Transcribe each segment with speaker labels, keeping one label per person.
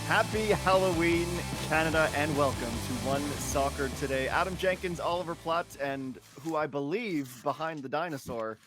Speaker 1: Happy Halloween, Canada, and welcome to One Soccer Today. Adam Jenkins, Oliver Platt, and who I believe behind the dinosaur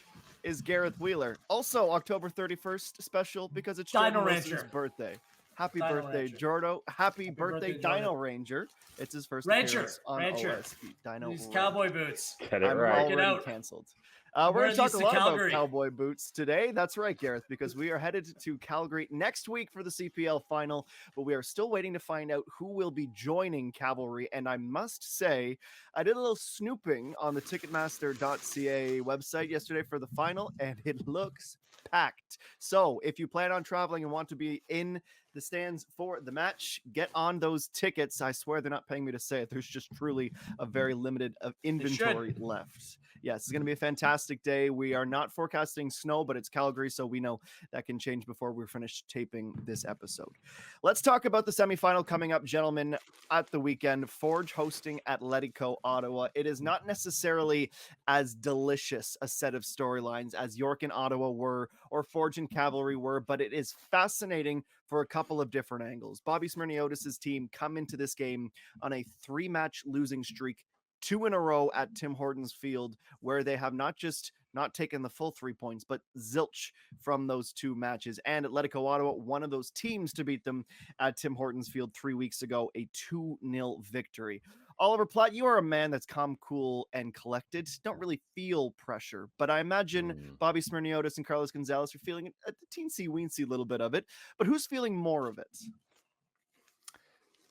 Speaker 1: is Gareth Wheeler. Also, October 31st special because it's
Speaker 2: Dino
Speaker 1: Jordan Wilson's
Speaker 2: Rancher.
Speaker 1: birthday. Happy
Speaker 2: Dino
Speaker 1: birthday,
Speaker 2: Rancher.
Speaker 1: Jordo. Happy birthday,
Speaker 2: birthday, Jordan.
Speaker 1: Dino Ranger. It's his first
Speaker 2: Rancher.
Speaker 1: appearance on
Speaker 2: Rancher.
Speaker 1: OSP. Dino
Speaker 2: These
Speaker 1: Ranger.
Speaker 2: cowboy boots.
Speaker 3: Get it
Speaker 1: I'm
Speaker 3: right.
Speaker 2: Work it
Speaker 1: already
Speaker 2: out.
Speaker 1: canceled.
Speaker 2: I'm
Speaker 1: We're going
Speaker 2: wearing
Speaker 1: to talk
Speaker 2: these
Speaker 1: a
Speaker 2: to
Speaker 1: lot
Speaker 2: Calgary.
Speaker 1: about cowboy boots today. That's right, Gareth, because we are headed to Calgary next week for the CPL final, but we are still waiting to find out who will be joining Cavalry. And I must say, I did a little snooping on the Ticketmaster.ca website yesterday for the final, and it looks packed. So if you plan on traveling and want to be in the stands for the match, get on those tickets. I swear they're not paying me to say it. There's just truly a very limited of inventory left. Yes, it's going to be a fantastic day. We are not forecasting snow, but it's Calgary, so we know that can change before we're finished taping this episode. Let's talk about the semifinal coming up, gentlemen, at the weekend. Forge hosting Atlético Ottawa. It is not necessarily as delicious a set of storylines as York and Ottawa were or Forge and Cavalry were, but it is fascinating for a couple of different angles. Bobby Smirniotis' team come into this game on a 3-match losing streak, 2 in a row at Tim Hortons Field, where they have not just not taken the full 3 points, but zilch from those 2 matches. And Atlético Ottawa, one of those teams to beat them at Tim Hortons Field 3 weeks ago, a 2-0 victory. Oliver Platt, you are a man that's calm, cool, and collected. Don't really feel pressure, but I imagine Bobby Smirniotis and Carlos Gonzalez are feeling a teensy-weensy little bit of it. But who's feeling more of it?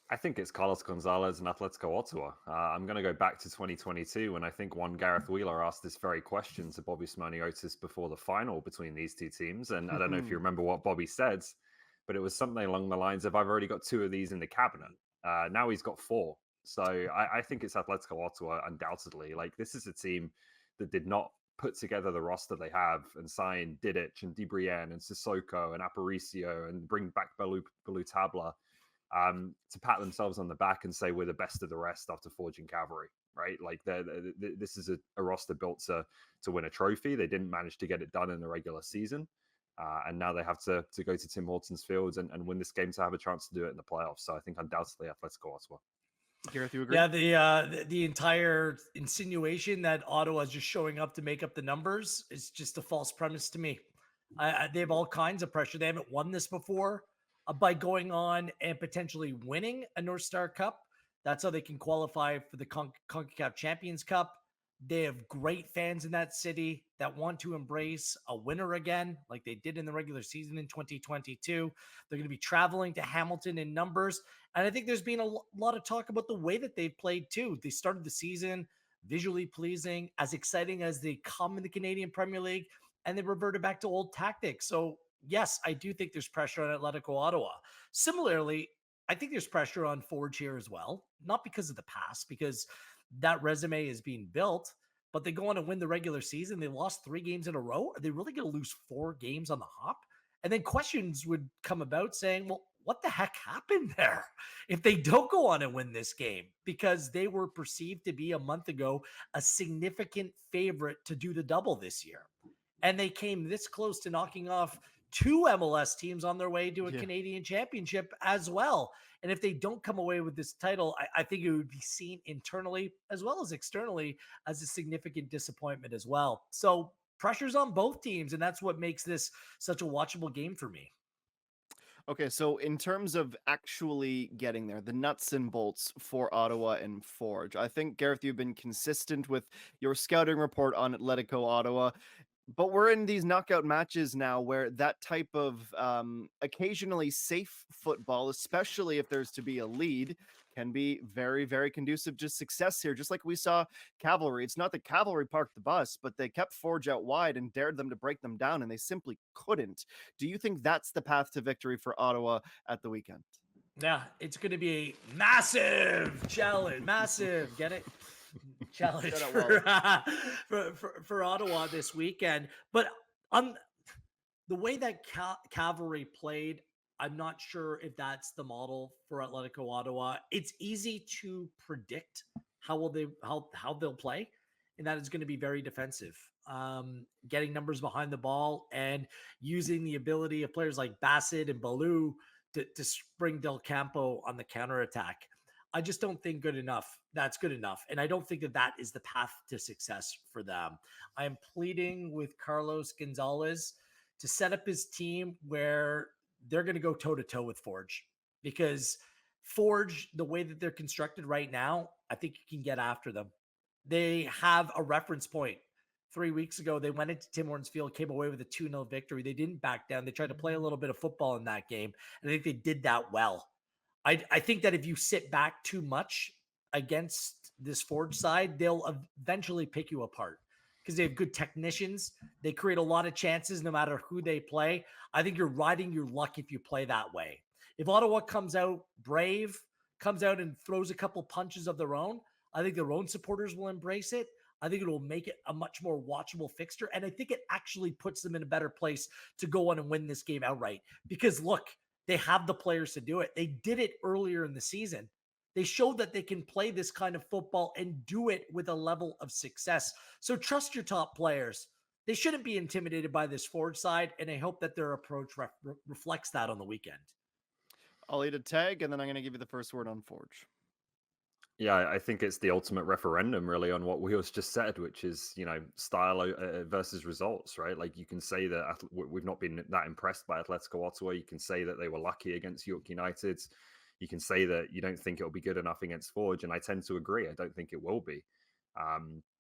Speaker 3: I think it's Carlos Gonzalez and Atlético Ottawa. I'm going to go back to 2022 when I think one Gareth Wheeler asked this very question to Bobby Smirniotis before the final between these two teams. And I don't know if you remember what Bobby said, but it was something along the lines of, I've already got 2 of these in the cabinet. Now he's got 4. So I think it's Atlético Ottawa, undoubtedly. Like, this is a team that did not put together the roster they have and sign Didic and Debrienne and Sissoko and Aparicio and bring back Belu Tabla. To pat themselves on the back and say we're the best of the rest after forging Cavalry, right? Like this is a roster built to win a trophy. They didn't manage to get it done in the regular season, and now they have to go to Tim Hortons Field and win this game to have a chance to do it in the playoffs. So I think undoubtedly Atlético Ottawa.
Speaker 1: Gareth, you agree?
Speaker 2: Yeah, the entire insinuation that Ottawa is just showing up to make up the numbers is just a false premise to me. They have all kinds of pressure. They haven't won this before. By going on and potentially winning a North Star Cup. That's how they can qualify for the CONCACAF Champions Cup. They have great fans in that city that want to embrace a winner again, like they did in the regular season in 2022. They're going to be traveling to Hamilton in numbers. And I think there's been a lot of talk about the way that they've played too. They started the season visually pleasing, as exciting as they come in the Canadian Premier League, and they reverted back to old tactics. So yes, I do think there's pressure on Atlético Ottawa. Similarly, I think there's pressure on Forge here as well, not because of the past, because that resume is being built, but they go on to win the regular season. They lost 3 games in a row. Are they really going to lose 4 games on the hop? And then questions would come about saying, well, what the heck happened there if they don't go on and win this game? Because they were perceived to be a month ago a significant favorite to do the double this year. And they came this close to knocking off 2 MLS teams on their way to a Canadian championship as well. And if they don't come away with this title, I think it would be seen internally as well as externally as a significant disappointment as well. So pressure's on both teams, and that's what makes this such a watchable game for me.
Speaker 1: Okay, so in terms of actually getting there, the nuts and bolts for Ottawa and Forge, I think, Gareth, you've been consistent with your scouting report on Atlético Ottawa. But we're in these knockout matches now where that type of occasionally safe football, especially if there's to be a lead, can be very, very conducive to success here. Just like we saw Cavalry. It's not that Cavalry parked the bus, but they kept Forge out wide and dared them to break them down, and they simply couldn't. Do you think that's the path to victory for Ottawa at the weekend?
Speaker 2: Yeah, it's going to be a massive challenge. Massive. Get it? Challenge for Ottawa this weekend. But on the way that Cavalry played, I'm not sure if that's the model for Atlético Ottawa. It's easy to predict how they'll play, and that is going to be very defensive. Getting numbers behind the ball and using the ability of players like Bassett and Balou to spring Del Campo on the counterattack. I just don't think that's good enough. And I don't think that is the path to success for them. I am pleading with Carlos Gonzalez to set up his team where they're going to go toe to toe with Forge, because Forge, the way that they're constructed right now, I think you can get after them. They have a reference point. 3 weeks ago, they went into Tim Hortons Field, came away with a 2-0 victory. They didn't back down. They tried to play a little bit of football in that game, and I think they did that well. I think that if you sit back too much against this Forge side, they'll eventually pick you apart because they have good technicians. They create a lot of chances no matter who they play. I think you're riding your luck if you play that way. If Ottawa comes out brave, comes out and throws a couple punches of their own, I think their own supporters will embrace it. I think it will make it a much more watchable fixture. And I think it actually puts them in a better place to go on and win this game outright. Because look, they have the players to do it. They did it earlier in the season. They showed that they can play this kind of football and do it with a level of success. So trust your top players. They shouldn't be intimidated by this Forge side, and I hope that their approach reflects that on the weekend.
Speaker 1: I'll eat a tag, and then I'm going to give you the first word on Forge.
Speaker 3: Yeah, I think it's the ultimate referendum, really, on what Wheels just said, which is, style versus results, right? Like, you can say that we've not been that impressed by Atletico Ottawa. You can say that they were lucky against York United. You can say that you don't think it'll be good enough against Forge, and I tend to agree. I don't think it will be.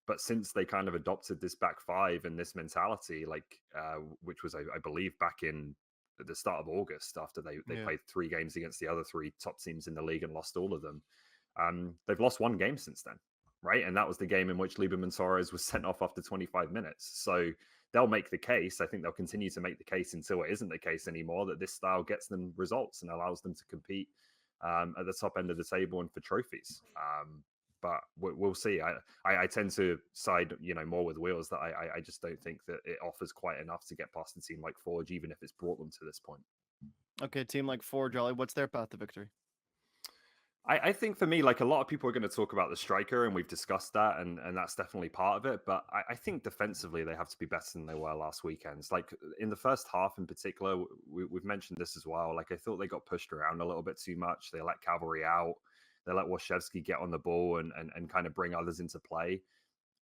Speaker 3: But since they kind of adopted this back five and this mentality, which was, I believe, back in at the start of August, after they played 3 games against the other 3 top teams in the league and lost all of them. They've lost 1 game since then, right? And that was the game in which Lieberman Torres was sent off after 25 minutes. So they'll make the case. I think they'll continue to make the case until it isn't the case anymore, that this style gets them results and allows them to compete at the top end of the table and for trophies. But we'll see. I tend to side, more with Wheels, that I just don't think that it offers quite enough to get past a team like Forge, even if it's brought them to this point.
Speaker 1: Okay, team like Forge, Ollie, what's their path to victory?
Speaker 3: I think for me, like, a lot of people are going to talk about the striker, and we've discussed that, and that's definitely part of it. But I think defensively, they have to be better than they were last weekend. Like, in the first half in particular, we've mentioned this as well. Like, I thought they got pushed around a little bit too much. They let Cavalry out. They let Waszewski get on the ball and kind of bring others into play.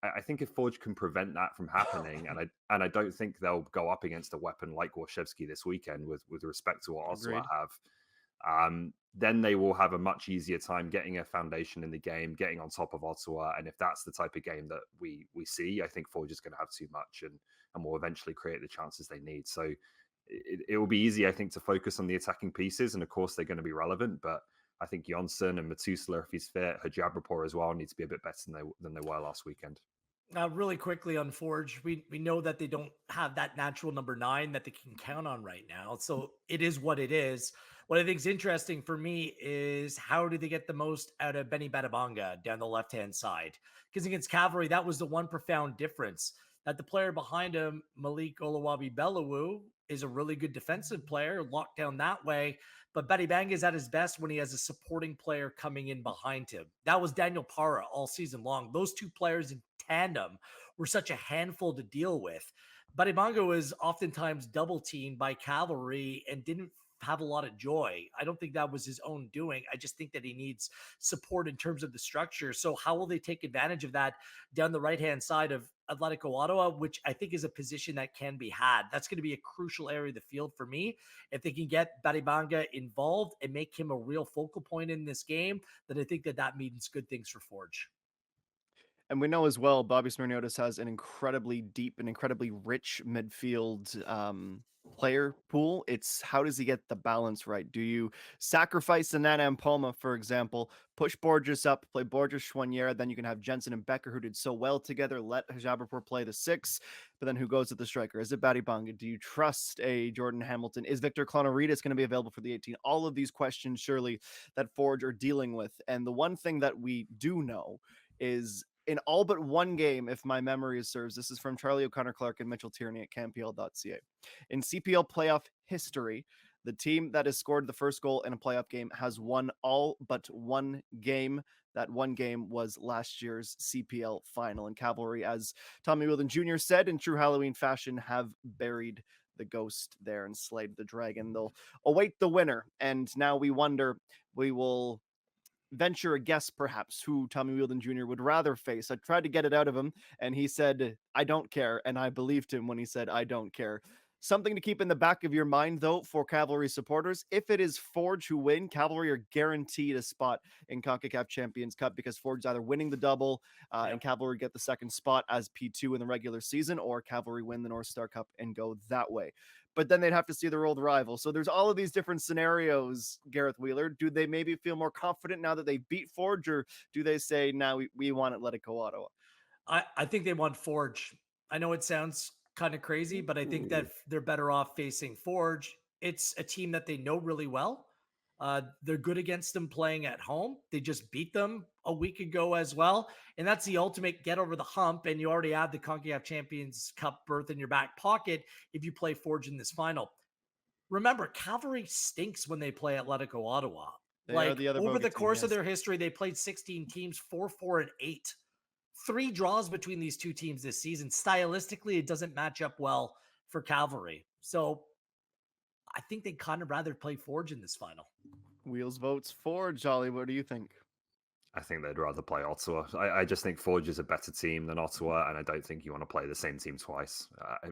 Speaker 3: I think if Forge can prevent that from happening, and I don't think they'll go up against a weapon like Waszewski this weekend, with respect to what Ottawa have. Then they will have a much easier time getting a foundation in the game, getting on top of Ottawa. And if that's the type of game that we see, I think Forge is going to have too much and will eventually create the chances they need. So it will be easy, I think, to focus on the attacking pieces. And of course, they're going to be relevant. But I think Jonsson and Matusala, if he's fit, Hajabrapor as well, need to be a bit better than they were last weekend.
Speaker 2: Really quickly on Forge, we know that they don't have that natural number 9 that they can count on right now. So it is what it is. What I think is interesting for me is how do they get the most out of Benny Badabanga down the left-hand side? Because against Cavalry, that was the one profound difference, that the player behind him, Malik Olawabi-Belawu, is a really good defensive player, locked down that way. But Badabanga is at his best when he has a supporting player coming in behind him. That was Daniel Parra all season long. Those 2 players in tandem were such a handful to deal with. Badabanga was oftentimes double teamed by Cavalry and didn't have a lot of joy. I don't think that was his own doing. I just think that he needs support in terms of the structure. So how will they take advantage of that down the right-hand side of Atlético Ottawa, which I think is a position that can be had? That's going to be a crucial area of the field for me. If they can get Badabanga involved and make him a real focal point in this game, then I think that means good things for Forge.
Speaker 1: And we know as well, Bobby Smirniotis has an incredibly deep and incredibly rich midfield player pool. It's how does he get the balance right? Do you sacrifice the Nana and Palma, for example, push Borges up, play Borges Chouanière, then you can have Jensen and Becker, who did so well together, let Hajabrapor play the 6, but then who goes at the striker? Is it Badabanga? Do you trust a Jordan Hamilton? Is Victor Clonaridis going to be available for the 18? All of these questions, surely, that Forge are dealing with. And the one thing that we do know is, in all but one game, if my memory serves, this is from Charlie O'Connor-Clark and Mitchell Tierney at CanPL.ca. In CPL playoff history, the team that has scored the first goal in a playoff game has won all but one game. That one game was last year's CPL final. And Cavalry, as Tommy Wheeldon Jr. said, in true Halloween fashion, have buried the ghost there and slayed the dragon. They'll await the winner. And now we wonder, we will venture a guess perhaps who Tommy Wheeldon Jr. would rather face. I tried to get it out of him, and he said, I don't care. And I believed him when he said, I don't care. Something to keep in the back of your mind, though, for Cavalry supporters. If it is Forge who win, Cavalry are guaranteed a spot in CONCACAF Champions Cup because Forge is either winning the double and Cavalry get the second spot as P2 in the regular season, or Cavalry win the North Star Cup and go that way. But then they'd have to see their old rival. So there's all of these different scenarios, Gareth Wheeler. Do they maybe feel more confident now that they beat Forge, or do they say, now we want it, let it go Ottawa?
Speaker 2: I think they want Forge. I know it sounds kind of crazy, but I think that they're better off facing Forge. It's a team that they know really well. They're good against them playing at home. They just beat them a week ago as well. And that's the ultimate get over the hump. And you already have the CONCACAF Champions Cup berth in your back pocket if you play Forge in this final. Remember, Cavalry stinks when they play Atlético Ottawa. Over the course of their history, they played 16 teams, 4-4-8. 3 draws between these two teams this season. Stylistically, it doesn't match up well for Cavalry. So I think they'd kind of rather play Forge in this final.
Speaker 1: Wheels votes Forge. Ollie, what do you think?
Speaker 3: I think they'd rather play Ottawa. I just think Forge is a better team than Ottawa, and I don't think you want to play the same team twice.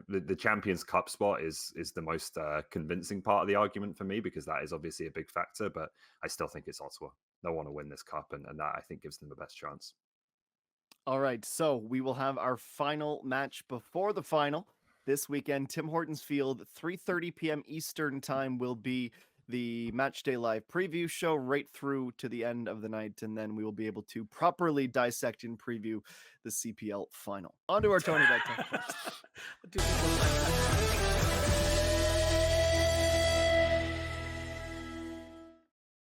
Speaker 3: The Champions Cup spot is the most convincing part of the argument for me, because that is obviously a big factor, but I still think it's Ottawa. They want to win this cup, and that, I think, gives them the best chance.
Speaker 1: All right, so we will have our final match before the final this weekend. Tim Hortons Field, 3:30 p.m. Eastern time will be the Matchday Live preview show right through to the end of the night, and then we will be able to properly dissect and preview the CPL final. On to our Tony Bet time.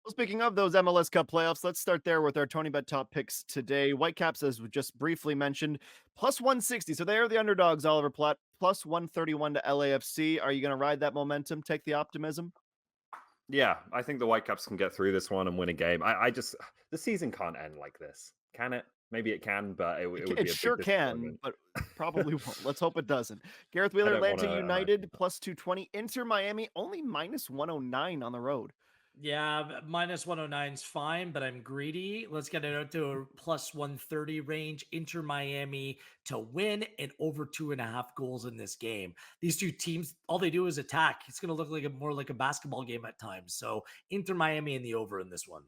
Speaker 1: Speaking of those MLS Cup playoffs, let's start there with our Tony Bet top picks today. Whitecaps, as we just briefly mentioned, plus 160. So they are the underdogs, Oliver Platt. Plus 131 to LAFC. Are you going to ride that momentum, take the optimism?
Speaker 3: Yeah, I think the Whitecaps can get through this one and win a game. The season can't end like this, can it? Maybe it can, but it would be a
Speaker 1: sure
Speaker 3: big
Speaker 1: can, but probably won't. Let's hope it doesn't. Gareth Wheeler, Atlanta United, plus 220. Inter Miami, only minus 109 on the road.
Speaker 2: Yeah, minus 109 is fine, but I'm greedy. Let's get it out to a plus 130 range. Inter Miami to win and over 2.5 goals in this game. These two teams, all they do is attack. It's going to look like more like a basketball game at times. So Inter Miami in the over in this one.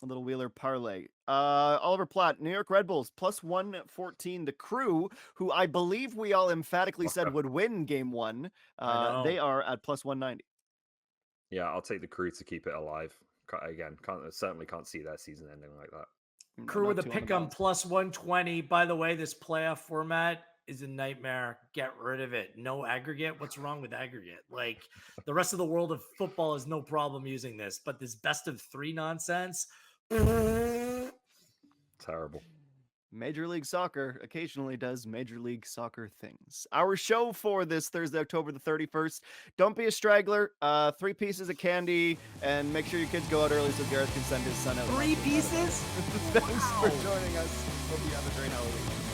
Speaker 1: A little Wheeler parlay. Oliver Platt, New York Red Bulls, plus 114. The Crew, who I believe we all emphatically said would win game one, they are at plus 190.
Speaker 3: Yeah, I'll take the Crew to keep it alive. Again, certainly can't see their season ending like that.
Speaker 2: Crew with a pick on plus 120. By the way, this playoff format is a nightmare. Get rid of it. No aggregate. What's wrong with aggregate? Like, the rest of the world of football is no problem using this, but this best of 3 nonsense.
Speaker 3: Terrible.
Speaker 1: Major League Soccer occasionally does Major League Soccer things. Our show for this Thursday, October the 31st. Don't be a straggler. 3 pieces of candy, and make sure your kids go out early so Gareth can send his son out.
Speaker 2: 3 pieces?
Speaker 1: Thanks for joining us. Hope you have a great Halloween.